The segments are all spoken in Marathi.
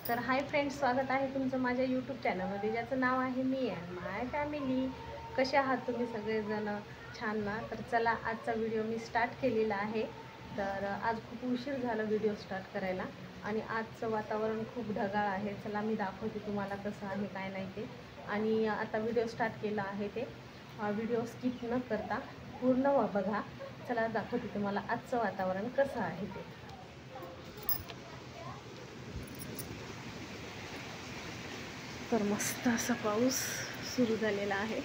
तर हाय फ्रेंड्स, स्वागत आहे तुमचं माझ्या यूट्यूब चॅनलमध्ये, ज्याचं नाव आहे मी अँड माय फॅमिली. कसे आहात तुम्ही सगळेजण? छान ना? तर चला, आजचा व्हिडिओ मी स्टार्ट केलेला आहे. तर आज खूप उशीर झाला व्हिडिओ स्टार्ट करायला आणि आजचं वातावरण खूप ढगाळ आहे. चला मी दाखवते तुम्हाला कसं आहे काय नाही ते. आणि आता व्हिडिओ स्टार्ट केला आहे ते व्हिडिओ स्किप न करता पूर्ण बघा. चला दाखवते तुम्हाला आजचं वातावरण कसं आहे ते. तर मस्त असा पाऊस सुरू झालेला आहे.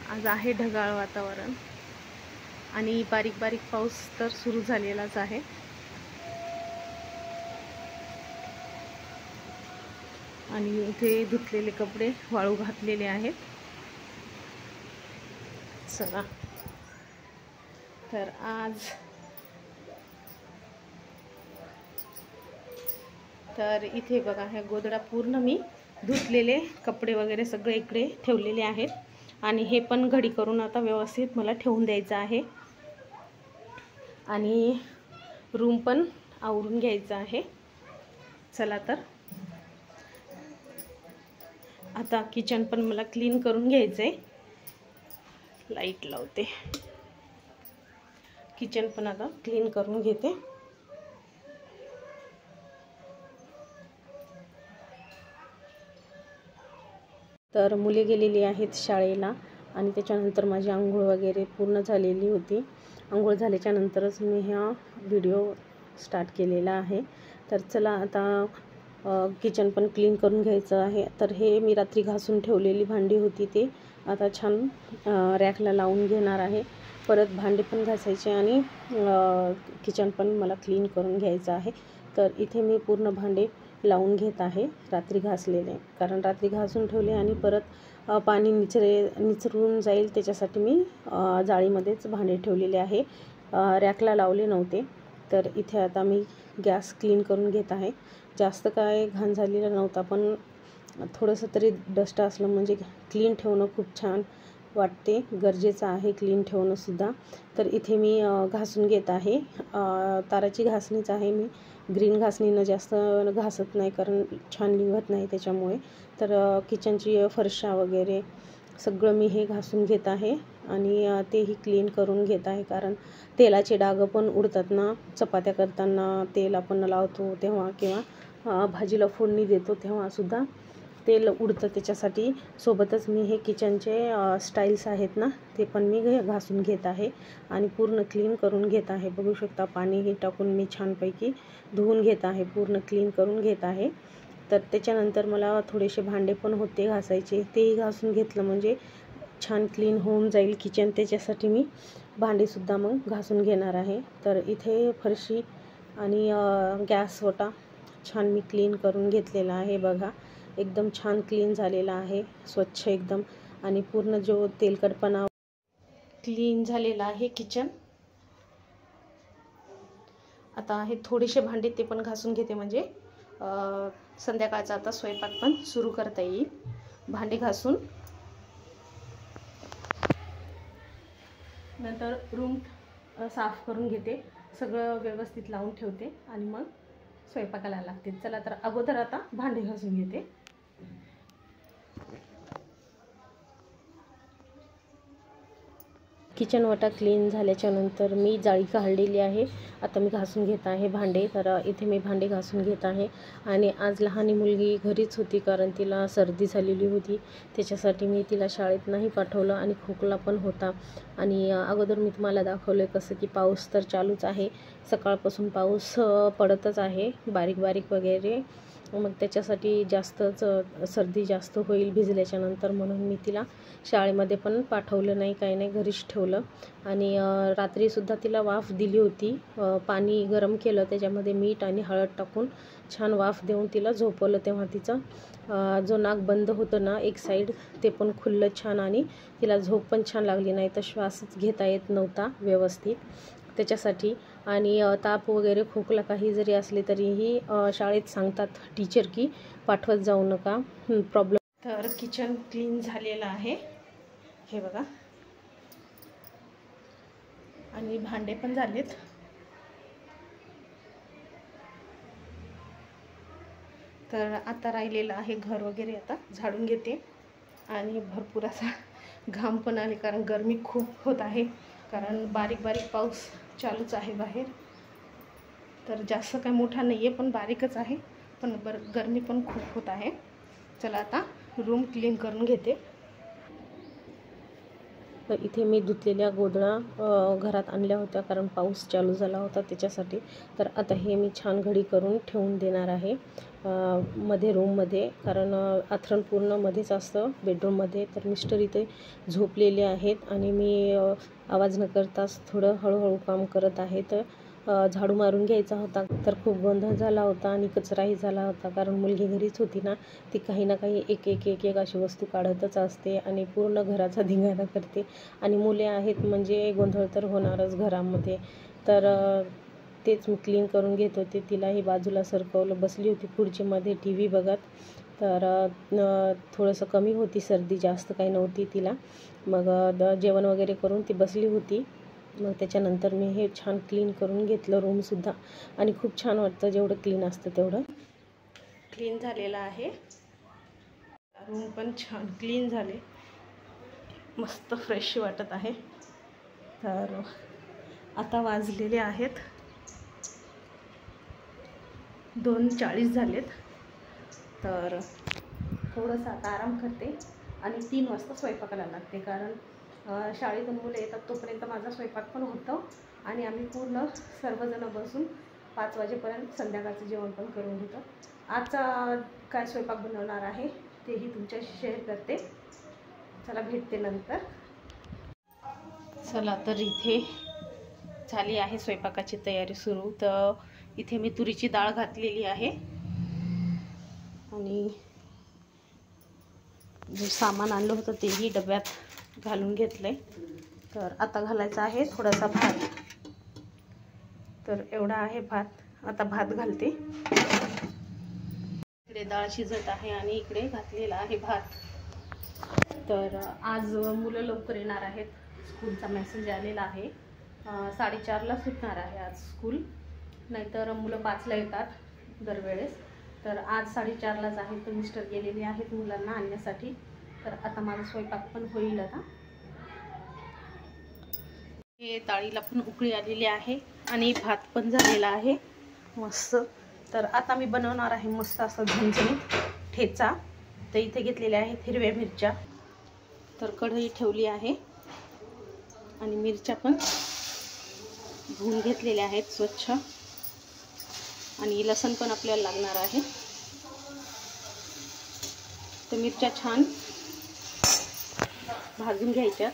आज आहे ढगाळ वातावरण आणि बारीक बारीक पाऊस तर सुरू झालेलाच आहे. आणि इथे धुतलेले कपडे वाळू घातलेले आहेत. चला, तर तर इथे बघा, हे गोधडा पूर्ण मी धुतलेले कपडे वगैरे सगळे इकडे ठेवलेले आहेत. आणि हे पण घडी करून आता व्यवस्थित मला ठेवून द्यायचं आहे. आणि रूम पण आवरून घ्यायचं आहे. चला, तर आता किचन पण मला क्लीन करून घ्यायचं आहे. लाईट लावते. किचन पण आता क्लीन करून घेते. तर मुले गेलेली आहेत शाळेला आणि त्याच्यानंतर माझी आंघोळ वगैरे पूर्ण झालेली होती. आंघोळ झाल्याच्या नंतरच मी हा व्हिडिओ स्टार्ट केलेला आहे. तर चला, आता किचन पण क्लीन करून घ्यायचं आहे. तर हे मी रात्री घासून ठेवलेली भांडी होती, ते आता छान रॅकला लावून घेणार आहे. परत भांडी पण घासायचे आणि किचन पण मला क्लीन करून घ्यायचं आहे. तर इथे मी पूर्ण भांडे लावून घेत आहे, रात्री घासलेले. कारण रात्री घासून ठेवले आणि परत पाणी निचरून जाईल त्याच्यासाठी मी जाळीमध्येच भांडे ठेवलेले आहे, रॅकला लावले नव्हते. तर इथे आता मी गॅस क्लीन करून घेत आहे. जास्त काय घाण झालेला नव्हता, पण थोडंसं तरी डस्ट असलं म्हणजे क्लीन ठेवणं खूप छान वाटते, गरजेचं आहे क्लीन ठेवणंसुद्धा. तर इथे मी घासून घेत आहे. ताराची घासणीच आहे, मी ग्रीन घासणीनं जास्त घासत नाही कारण छान निघत नाही त्याच्यामुळे. तर किचनची फरशा वगैरे सगळं मी हे घासून घेत आहे आणि तेही क्लीन करून घेत आहे. कारण तेलाचे डाग पण उडतात ना, चपात्या करताना तेल आपण लावतो तेव्हा किंवा भाजीला फोडणी देतो तेव्हासुद्धा तेल उडतं. त्याच्यासाठी सोबतच मी हे किचनचे स्टाईल्स आहेत ना, ते पण मी घासून घेत आहे आणि पूर्ण क्लीन करून घेत आहे. बघू शकता, पाणीही टाकून मी छानपैकी धुवून घेत आहे, पूर्ण क्लीन करून घेत आहे. तर त्याच्यानंतर मला थोडेसे भांडे पण होते घासायचे, तेही घासून घेतलं म्हणजे छान क्लीन होऊन जाईल किचन. त्याच्यासाठी मी भांडेसुद्धा मग घासून घेणार आहे. तर इथे फरशी आणि गॅस ओटा छान मी क्लीन करून घेतलेला आहे. बघा, एकदम छान क्लीन झालेला आहे, स्वच्छ एकदम. आणि पूर्ण जो तेलकटपणा क्लीन झालेला आहे किचन. आता हे थोडेसे भांडे ते पण घासून घेते म्हणजे संध्याकाळचा आता स्वयंपाक पण सुरू करता येईल. भांडे घासून नंतर रूम साफ करून घेते, सगळं व्यवस्थित लावून ठेवते आणि मग स्वयंपाकाला लागते. चला, तर अगोदर आता भांडे घासून घेते. किचन वाटा क्लीन झाल्याच्या नंतर मी जाळी काढलेली आहे. आता मी घासून घेत आहे भांडे. तर इथे मी भांडे घासून घेत आहे. आणि आज लहान मुलगी घरीच होती कारण तिला सर्दी झालेली होती, त्याच्यासाठी मी तिला शाळेत नाही पाठवलं आणि खोकला पण होता. आणि अगोदर मी तुम्हाला दाखवलं कसं की पाऊस तर चालूच आहे, सकाळपासून पाऊस पडतच आहे बारीक बारीक वगैरे. मग त्याच्यासाठी जास्तच सर्दी जास्त होईल भिजल्याच्या नंतर, म्हणून मी तिला शाळेमध्ये पण पाठवलं नाही, काही नाही, घरीच ठेवलं. आणि रात्रीसुद्धा तिला वाफ दिली होती. पाणी गरम केलं, त्याच्यामध्ये मीठ आणि हळद टाकून छान वाफ देऊन तिला झोपवलं. तेव्हा तिचं जो नाक बंद होतं ना एक साईड, ते पण खुललं छान आणि तिला झोप पण छान लागली, नाही तर श्वासच घेता येत नव्हता व्यवस्थित त्याच्यासाठी. आणि ताप वगैरे खोकला काही जरी असले तरीही शाळेत सांगतात टीचर की पाठवत जाऊ नका, प्रॉब्लेम. तर किचन क्लीन झालेलं आहे, हे बघा. आणि भांडे पण झालेत. तर आता राहिलेलं आहे घर वगैरे आता झाडून घेते. आणि भरपूर असा घाम पण आले, कारण गरमी खूप होत आहे, कारण बारीक बारीक पाऊस चालूच आहे बाहेर. तर जास्त काही मोठा नाही आहे, पण बारीकच आहे, पण गरमी पण खूप होत आहे. चला आता रूम क्लीन करून घेते. तर इथे मी धुतलेल्या गोधड्या घरात आणल्या होत्या, कारण पाऊस चालू झाला होता त्याच्यासाठी. तर आता हे मी छान घडी करून ठेवून देणार आहे मध्ये रूममध्ये, कारण आथरण पूर्ण मध्येच असतं बेडरूममध्ये. तर मिस्टर इथे झोपलेले आहेत आणि मी आवाज न करताच थोडं हळूहळू काम करत आहे. तर झाडू मारून घ्यायचा होता, तर खूप गोंधळ झाला होता आणि कचराही झाला होता, कारण मुलगी घरीच होती ना. ती काही ना काही एक एक एक एक अशी वस्तू काढतच असते आणि पूर्ण घराचा धिंगाणा करते. आणि मुले आहेत म्हणजे गोंधळ तर होणारच घरामध्ये. तर तेच मी क्लीन करून घेत होते. तिलाही बाजूला सरकवलं, बसली होती खुर्चीमध्ये टी व्ही बघत. तर थोडंसं कमी होती सर्दी, जास्त काही नव्हती तिला. मग जेवण वगैरे करून ती बसली होती. मग त्याच्यानंतर मी हे छान क्लीन करून घेतलं रूमसुद्धा. आणि खूप छान वाटतं, जेवढं क्लीन असतं तेवढं. क्लीन झालेलं आहे रूम, पण छान क्लीन झाले, मस्त फ्रेश वाटत आहे. तर आता वाजलेले आहेत 2:40 झालेत. तर थोडंसं आता आराम करते आणि 3 वाजता स्वयंपाकाला लागते, कारण शाळेतून मुलं येतात तोपर्यंत माझा स्वयंपाक पण होतो आणि आम्ही पूर्ण सर्वजणं बसून 5 वाजेपर्यंत संध्याकाळचं जेवण पण करून घेतो. आजचा काय स्वयंपाक बनवणार आहे तेही तुमच्याशी शेअर करते. चला भेटते नंतर. चला तर इथे झाली आहे स्वयंपाकाची तयारी सुरू. तर इथे मी तुरीची डाळ घातलेली आहे आणि जे सामान आणलं होतं तेही डब्यात घालून घेतलंय. तर आता घालायचा आहे थोडासा भात. तर एवढा आहे भात. आता भात घालते. इकडे डाळ शिजत आहे आणि इकडे घातलेला आहे भात. तर आज मुलं लवकर येणार आहेत. स्कूलचा मेसेज आलेला आहे. 4:30ला सुटणार आहे आज स्कूल, नाहीतर मुलं 5ला येतात दरवेळेस. तर आज 4:30लाच आहे. तर मिस्टर गेलेले आहेत मुलांना आणण्यासाठी. तर आता माझा स्वयंपाक पण होईल. आता हे डाळीला पण उकळी आलेली आहे आणि भात पण झालेला आहे मस्त. तर आता मी बनवणार आहे मस्त असा झणझणीत ठेचा. तर इथे घेतलेल्या आहेत हिरव्या मिरच्या. तर कढई ठेवली आहे आणि मिरच्या पण धुवून घेतलेल्या आहेत स्वच्छ. आणि लसूण पण आपल्याला लागणार आहे. तर मिरच्या छान भाजून घ्यायच्या.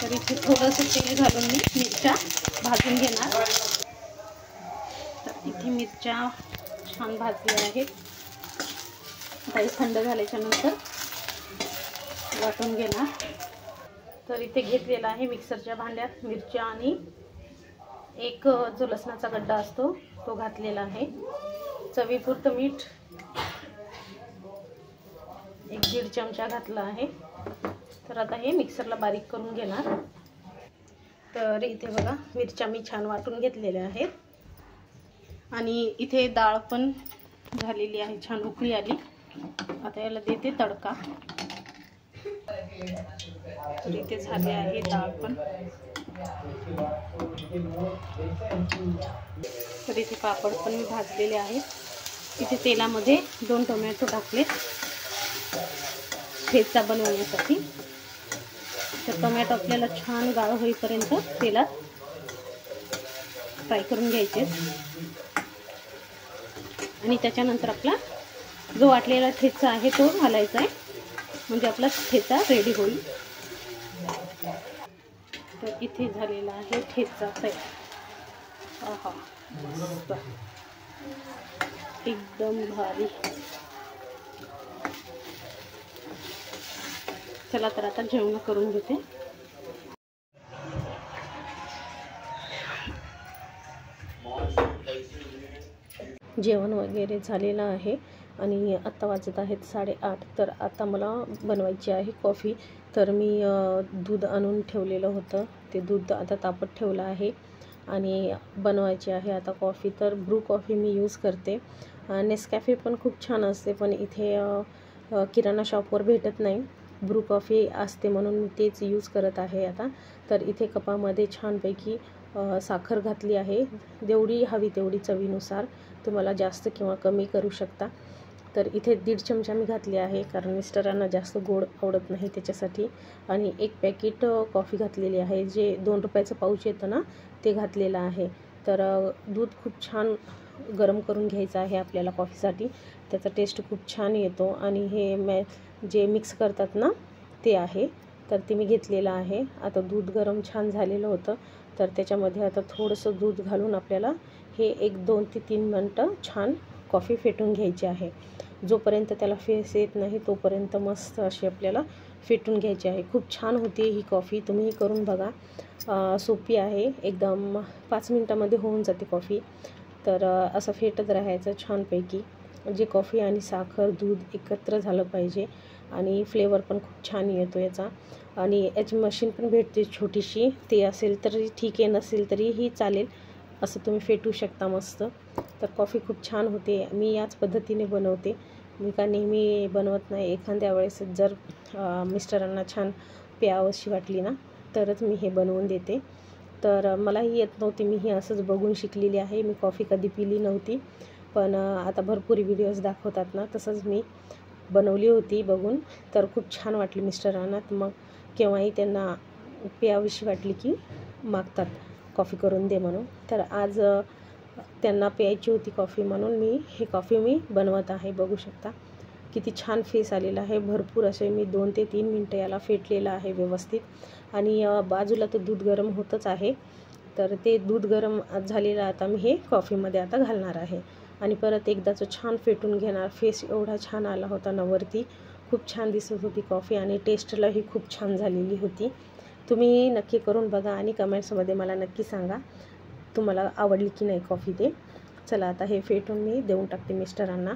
तर इथे थोडंसं तेल घालून मी मिरच्या भाजून घेणार. तर इथे मिरच्या छान भाजल्या आहेत. आता थंड झाल्याच्या नंतर वाटून घेणार. तर इथे घेतलेला आहे मिक्सरच्या भांड्यात मिरच्या आणि एक जो लसणाचा गड्डा असतो तो घातलेला आहे. चवीपुरतं मीठ 1-1.5 चमचा घातला आहे. तर आता हे मिक्सरला बारीक करून घेणार. तर इथे बघा मिरच्या मी छान वाटून घेतलेल्या आहेत आणि इथे डाळ पण झालेली आहे, छान उकळी आली. आता याला देते तडका. तर इथे झाले आहे डाळ पण. तर इथे पापड पण मी भाजलेले आहेत. इथे तेलामध्ये 2 टोमॅटो टाकले ठेचा बनवण्यासाठी. तर टोमॅटो आपल्याला छान गाळ होईपर्यंत तेलात फ्राय करून घ्यायचे आणि त्याच्यानंतर आपला जो वाटलेला ठेचा आहे तो घालायचा आहे, म्हणजे आपला ठेचा रेडी होईल. तर इथे झालेला आहे ठेचा तयार. आहा मस्त एकदम भारी. चला तर आता जेवण करून घेते. जेवण वगैरे झालेलं आहे आणि आत्ता वाजत आहेत 8:30. तर आता मला बनवायची आहे कॉफी. तर मी दूध आणून ठेवलेलं होतं, ते दूध आता तापत ठेवलं आहे आणि बनवायची आहे आता कॉफी. तर ब्रू कॉफी मी यूज करते. नेसकॅफे पण खूप छान असते, पण इथे किराणा शॉपवर भेटत नाही. ब्रू कॉफी असते म्हणून मी तेच यूज करत आहे आता. तर इथे कपामध्ये छानपैकी साखर घातली आहे, जेवढी हवी तेवढी चवीनुसार, तुम्हाला जास्त किंवा कमी करू शकता. तर इथे 1.5 चमचा मी घातली आहे, कारण मिस्टरांना जास्त गोड आवडत नाही त्याच्यासाठी. आणि 1 पॅकेट कॉफी घातलेली आहे, जे 2 रुपयाचं पाऊच येतं ना, ते घातलेलं आहे. तर दूध खूप छान गरम करून घ्यायचं आहे आपल्याला कॉफीसाठी, त्याचा टेस्ट खूप छान येतो. आणि हे जे मिक्स करतात ना, ते आहे. तर ते मी घेतलेलं आहे. आता दूध गरम छान झालेलं होतं, तर त्याच्यामध्ये आता थोडंसं दूध घालून आपल्याला हे 2 ते 3 मिनटं छान कॉफी फेटून घ्यायची आहे. जोपर्यंत त्याला फेस येत नाही तोपर्यंत मस्त अशी आपल्याला फेटून घ्यायची आहे. खूप छान होते ही कॉफी, तुम्ही करून बघा. सोपी आहे एकदम, 5 मिनटामध्ये होऊन जाते कॉफी. तर असं फेटत राहायचं छानपैकी. जे कॉफी आणि साखर दूध एकत्र झालं पाहिजे आणि फ्लेवर पण खूप छान येतो याचा. आणि याची मशीन पण भेटते छोटीशी, ते असेल तरी ठीक आहे, नसेल तरीही चालेल, असं तुम्ही फेटू शकता मस्त. तर कॉफी खूप छान होते. मी याच पद्धतीने बनवते, मी का नेहमी बनवत नाही. एखाद्या वेळेस जर मिस्टरांना छान प्यावंशी वाटली ना, तरच मी हे बनवून देते. तर मलाही येत नव्हती, मी ही असंच बघून शिकलेली आहे. मी कॉफी कधी पिली नव्हती, पण आता भरपूर व्हिडिओज दाखवतात ना, तसंच मी बनवली होती बघून. तर खूप छान वाटली मिस्टरांना, तर मग केव्हाही त्यांना प्यावीशी वाटली की मागतात कॉफी करून दे म्हणून. तर आज त्यांना प्यायची होती कॉफी, म्हणून ही कॉफी बनवत आहे. बघू शकता किती छान फेस आलेला आहे. भरपूर असे मी 2 ते 3 मिनटं याला फेटलेलं आहे व्यवस्थित. आणि बाजूला तर दूध गरम होतच आहे. तर ते दूध गरम झालेलं आता मी हे कॉफीमध्ये आता घालणार आहे आणि परत एकदाचं छान फेटून घेणार. फेस एवढा छान आला होता ना वरती, खूप छान दिसत होती कॉफी आणि टेस्टलाही खूप छान झालेली होती. तुम्ही नक्की करून बघा आणि कमेंट्समध्ये मला नक्की सांगा तुम्हाला आवडली की नाही कॉफी ते. चला आता हे फेटून मी देऊन टाकते मिस्टरांना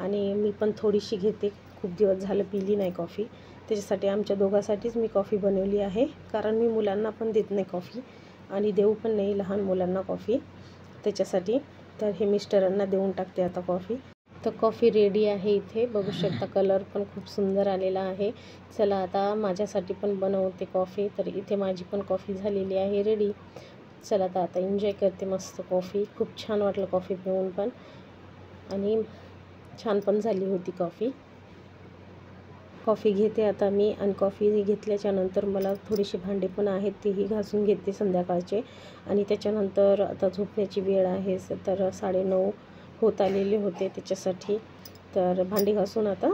आणि मी पण थोडीशी घेते. खूप दिवस झालं पिली नाही कॉफी, त्याच्यासाठी आमच्या दोघांसाठीच मी कॉफी बनवली आहे, कारण मी मुलांना पण देत नाही कॉफी आणि देऊ पण नाही लहान मुलांना कॉफी त्याच्यासाठी. तर हे मिस्टरांना देऊन टाकते आता कॉफी. तर कॉफी रेडी आहे इथे, बघू शकता कलर पण खूप सुंदर आलेला आहे. चला आता माझ्यासाठी पण बनवते कॉफी. तर इथे माझी पण कॉफी झालेली आहे रेडी. चला आता एन्जॉय करते मस्त कॉफी. खूप छान वाटलं कॉफी पिऊन पण, आणि छान पण झाली होती कॉफी. कॉफी घेते आता मी, आणि कॉफी घेतल्याच्या नंतर मला थोडीशी भांडे पण आहेत, तेही घासून घेते संध्याकाळचे. आणि त्याच्यानंतर आता झोपण्याची वेळ आहे, तर 9:30 होत आलेले होते त्याच्यासाठी. तर भांडी घासून आता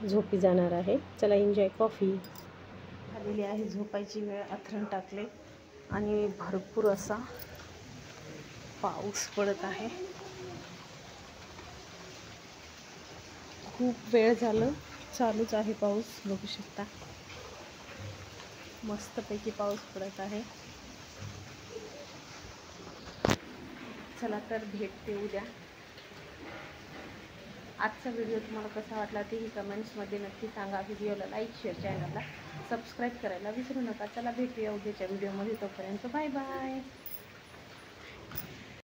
झोपी जाणार आहे. चला एन्जॉय कॉफी. आलेली आहे झोपायची वेळ, अथरण टाकले आणि भरपूर असा पाऊस पडत आहे. खूप वेळ झालं चालूच आहे पाऊस, बघू शकता मस्तपैकी पाऊस पडत आहे. चला तर भेटते उद्या. आजचा व्हिडिओ तुम्हाला कसा वाटला तेही कमेंट्समध्ये नक्की सांगा. व्हिडिओला लाईक, शेअर, चॅनलला सबस्क्राईब करायला विसरू नका. चला भेटूया उद्याच्या व्हिडिओमध्ये, तोपर्यंत बाय बाय.